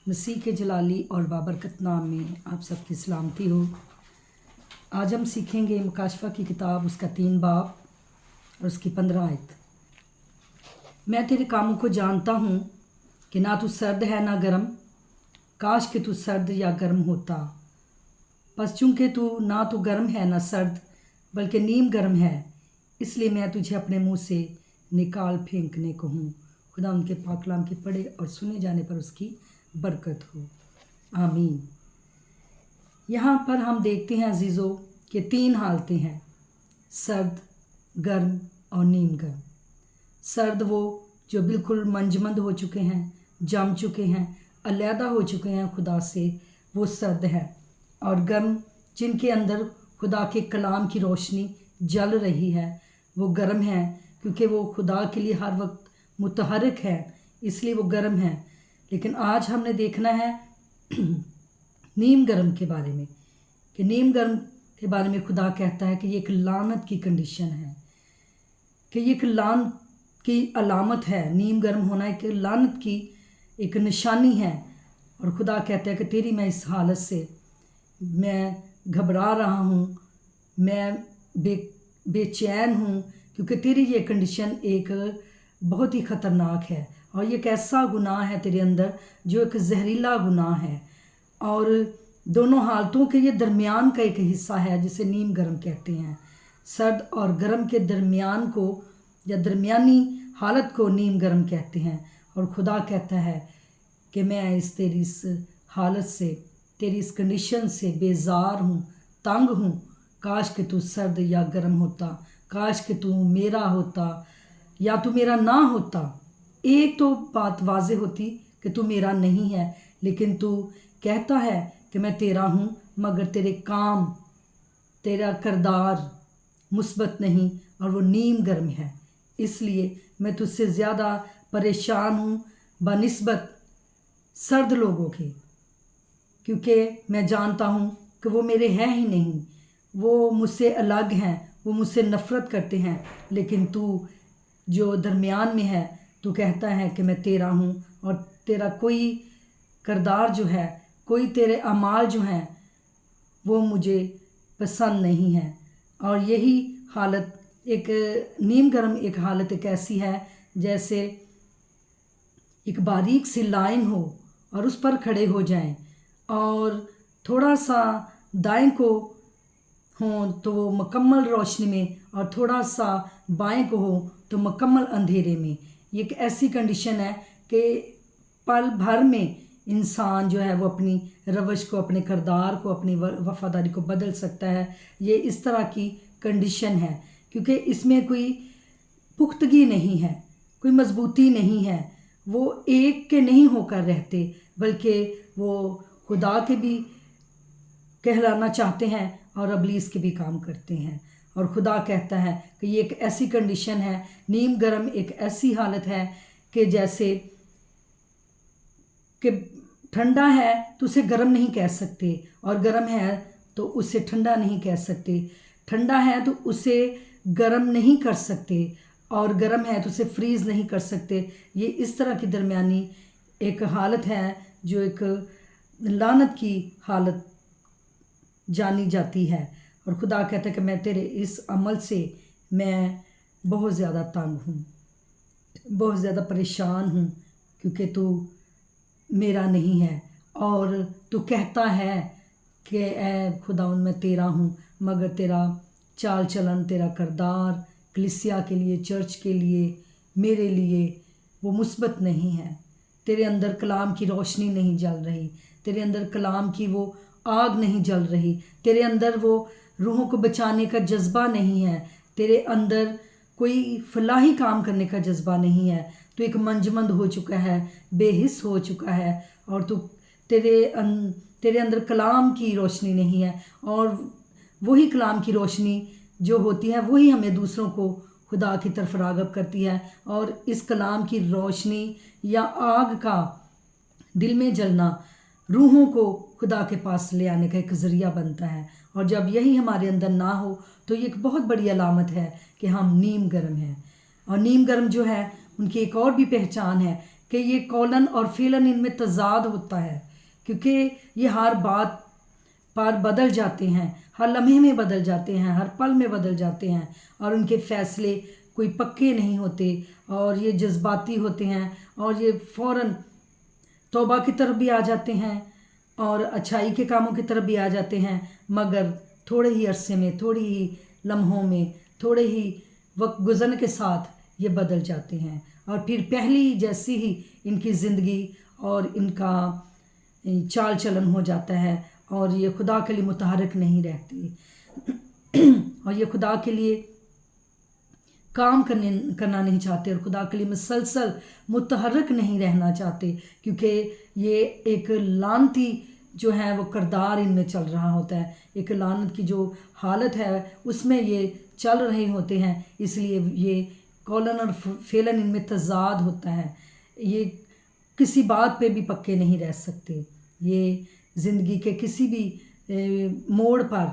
मसीह के जलाली और बाबरकत नाम में आप सबकी सलामती हो। आज हम सीखेंगे मुकाशफा की किताब, उसका 3 बाब और उसकी 15 आयत। मैं तेरे कामों को जानता हूँ कि ना तू सर्द है ना गर्म, काश कि तू सर्द या गर्म होता। बस चूँकि तू ना तो गर्म है ना सर्द बल्कि नीम गर्म है, इसलिए मैं तुझे अपने मुंह से निकाल फेंकने को हूँ। खुदा उनके पाक कलाम के पढ़े और सुने जाने पर उसकी बरकत हो, आमीन। यहाँ पर हम देखते हैं अजीज़ों कि 3 हालतें हैं, सर्द, गर्म और नीम गर्म। सर्द वो जो बिल्कुल मंजमंद हो चुके हैं, जम चुके हैं, अलहदा हो चुके हैं खुदा से, वो सर्द है। और गर्म जिनके अंदर खुदा के कलाम की रोशनी जल रही है, वो गर्म है, क्योंकि वो खुदा के लिए हर वक्त मुतहरक है, इसलिए वो गर्म है। लेकिन आज हमने देखना है नीम गर्म के बारे में, कि नीम गर्म के बारे में खुदा कहता है कि ये एक लानत की कंडीशन है, कि ये एक लानत की अलामत है। नीम गर्म होना एक लानत की एक निशानी है। और खुदा कहता है कि तेरी मैं इस हालत से मैं घबरा रहा हूँ, मैं बेचैन हूँ, क्योंकि तेरी ये कंडीशन एक बहुत ही ख़तरनाक है। और ये एक ऐसा गुनाह है तेरे अंदर जो एक जहरीला गुनाह है। और दोनों हालतों के ये दरमियान का एक हिस्सा है, जिसे नीम गर्म कहते हैं। सर्द और गर्म के दरमियान को या दरमियानी हालत को नीम गर्म कहते हैं। और खुदा कहता है कि मैं तेरी इस हालत से, तेरी इस कंडीशन से बेजार हूँ, तंग हूँ। काश कि तू सर्द या गर्म होता, काश कि तू मेरा होता या तू मेरा ना होता। एक तो बात वाज़ेह होती कि तू मेरा नहीं है, लेकिन तू कहता है कि मैं तेरा हूँ, मगर तेरे काम, तेरा किरदार मुस्बत नहीं और वो नीम गर्म है। इसलिए मैं तुझसे ज़्यादा परेशान हूँ बनिस्बत सर्द लोगों के, क्योंकि मैं जानता हूँ कि वो मेरे हैं ही नहीं, वो मुझसे अलग हैं, वो मुझसे नफ़रत करते हैं। लेकिन तू जो दरमियान में है, तू कहता है कि मैं तेरा हूँ, और तेरा कोई किरदार जो है, कोई तेरे अमाल जो हैं, वो मुझे पसंद नहीं है। और यही हालत एक नीम गर्म एक हालत एक ऐसी है जैसे एक बारीक सी लाइन हो और उस पर खड़े हो जाएं, और थोड़ा सा दाएं को हो तो वो मुकम्मल रोशनी में, और थोड़ा सा बाएं को हो तो मुकम्मल अंधेरे में। ये एक ऐसी कंडीशन है कि पल भर में इंसान जो है वो अपनी रवश को, अपने किरदार को, अपनी वफादारी को बदल सकता है। ये इस तरह की कंडीशन है, क्योंकि इसमें कोई पुख्तगी नहीं है, कोई मजबूती नहीं है। वो एक के नहीं होकर रहते, बल्कि वो खुदा के भी कहलाना चाहते हैं और अबलीस के भी काम करते हैं। और खुदा कहता है कि ये एक ऐसी कंडीशन है, नीम गर्म एक ऐसी हालत है कि जैसे कि ठंडा है तो उसे गर्म नहीं कह सकते, और गर्म है तो उसे ठंडा नहीं कह सकते। ठंडा है तो उसे गर्म नहीं कर सकते, और गर्म है तो उसे फ्रीज़ नहीं कर सकते। ये इस तरह की दरमियानी एक हालत है जो एक लानत की हालत जानी जाती है। और खुदा कहता है कि मैं तेरे इस अमल से मैं बहुत ज़्यादा तंग हूँ, बहुत ज़्यादा परेशान हूँ, क्योंकि तू मेरा नहीं है। और तू कहता है कि ए खुदा मैं तेरा हूँ, मगर तेरा चाल चलन, तेरा किरदार कलीसिया के लिए, चर्च के लिए, मेरे लिए वो मुस्बत नहीं है। तेरे अंदर कलाम की रोशनी नहीं जल रही, तेरे अंदर कलाम की वो आग नहीं जल रही, तेरे अंदर वो रूहों को बचाने का जज्बा नहीं है, तेरे अंदर कोई फलाही काम करने का जज्बा नहीं है। तो एक मंजमंद हो चुका है, बेहिस हो चुका है, और तो तेरे अंदर कलाम की रोशनी नहीं है। और वही कलाम की रोशनी जो होती है वही हमें दूसरों को खुदा की तरफ राग़ब करती है। और इस कलाम की रोशनी या आग का दिल में जलना रूहों को खुदा के पास ले आने का एक ज़रिया बनता है। और जब यही हमारे अंदर ना हो तो ये एक बहुत बड़ी अलामत है कि हम नीम गर्म हैं। और नीम गर्म जो है उनकी एक और भी पहचान है कि ये कौलन और फ़िलन इनमें तज़ाद होता है, क्योंकि ये हर बात पर बदल जाते हैं, हर लम्हे में बदल जाते हैं, हर पल में बदल जाते हैं, और उनके फ़ैसले कोई पक्के नहीं होते, और ये जज्बाती होते हैं, और ये फ़ौरन तौबा की तरफ भी आ जाते हैं और अच्छाई के कामों की तरफ भी आ जाते हैं, मगर थोड़े ही अरसे में, थोड़ी ही लम्हों में, थोड़े ही वक्त गुजरने के साथ ये बदल जाते हैं, और फिर पहली जैसी ही इनकी ज़िंदगी और इनका चाल चलन हो जाता है, और ये खुदा के लिए मुतहरक नहीं रहती और ये खुदा के लिए काम करना नहीं चाहते, और खुदा के लिए मुसलसल मुतहरक नहीं रहना चाहते, क्योंकि ये एक लानती जो है वो किरदार इनमें चल रहा होता है, एक लानत की जो हालत है उसमें ये चल रहे होते हैं। इसलिए ये कौलन और फ़ेलन इनमें तज़ाद होता है, ये किसी बात पे भी पक्के नहीं रह सकते, ये ज़िंदगी के किसी भी मोड़ पर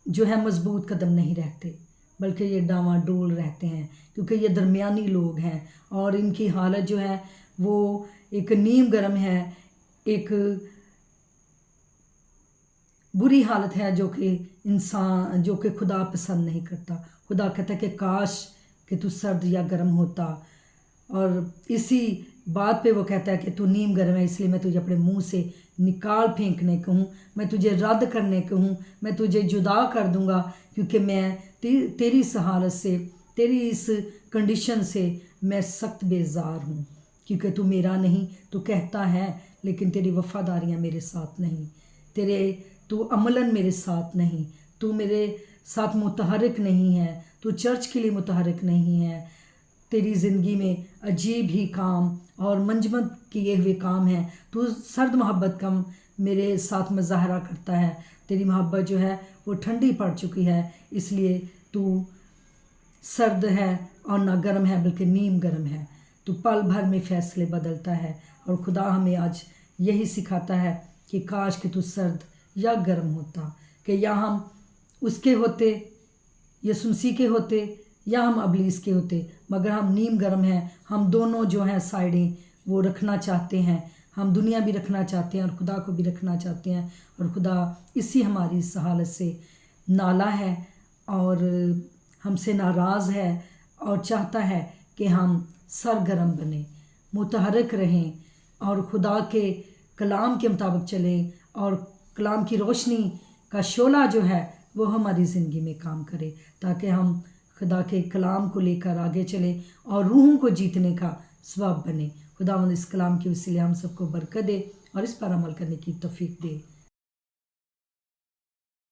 जो है मजबूत कदम नहीं रहते, बल्कि ये डावाडोल रहते हैं, क्योंकि ये दरमियानी लोग हैं, और इनकी हालत जो है वो एक नीम गर्म है, एक बुरी हालत है जो कि इंसान, जो कि खुदा पसंद नहीं करता। खुदा कहता है कि काश कि तू सर्द या गर्म होता, और इसी बात पे वो कहता है कि तू नीम गर्म है, इसलिए मैं तुझे अपने मुंह से निकाल फेंकने को हूँ, मैं तुझे रद्द करने को हूँ, मैं तुझे जुदा कर दूँगा, क्योंकि मैं तेरी इस हालत से, तेरी इस कंडीशन से मैं सख्त बेजार हूँ, क्योंकि तू मेरा नहीं, तू कहता है लेकिन तेरी वफ़ादारियाँ मेरे साथ नहीं, तू अमलन मेरे साथ नहीं, तू मेरे साथ मुतहरक नहीं है, तू चर्च के लिए मुतहरक नहीं है, तेरी ज़िंदगी में अजीब ही काम और मंजमत किए हुए काम हैं, तू सर्द मोहब्बत का मेरे साथ मुज़ाहरा करता है, तेरी मोहब्बत जो है वो ठंडी पड़ चुकी है, इसलिए तू सर्द है और ना गर्म है बल्कि नीम गर्म है, तू पल भर में फ़ैसले बदलता है। और खुदा हमें आज यही सिखाता है कि काश कि तू सर्द या गर्म होता, कि या हम उसके होते, यीशु मसीह के होते, या हम अबलीस के होते, मगर हम नीम गर्म हैं, हम दोनों जो हैं साइडें वो रखना चाहते हैं, हम दुनिया भी रखना चाहते हैं और खुदा को भी रखना चाहते हैं, और खुदा इसी हमारी इस हालत से नाला है और हमसे नाराज़ है, और चाहता है कि हम सरगर्म बने, मुतहरक रहें, और खुदा के कलाम के मुताबिक चलें, और कलाम की रोशनी का शोला जो है वो हमारी ज़िंदगी में काम करे, ताकि हम खुदा के कलाम को लेकर आगे चलें और रूहों को जीतने का सबब बने। खुदावंद इस कलाम के वसीले हम सबको बरकत दे और इस पर अमल करने की तौफीक दे।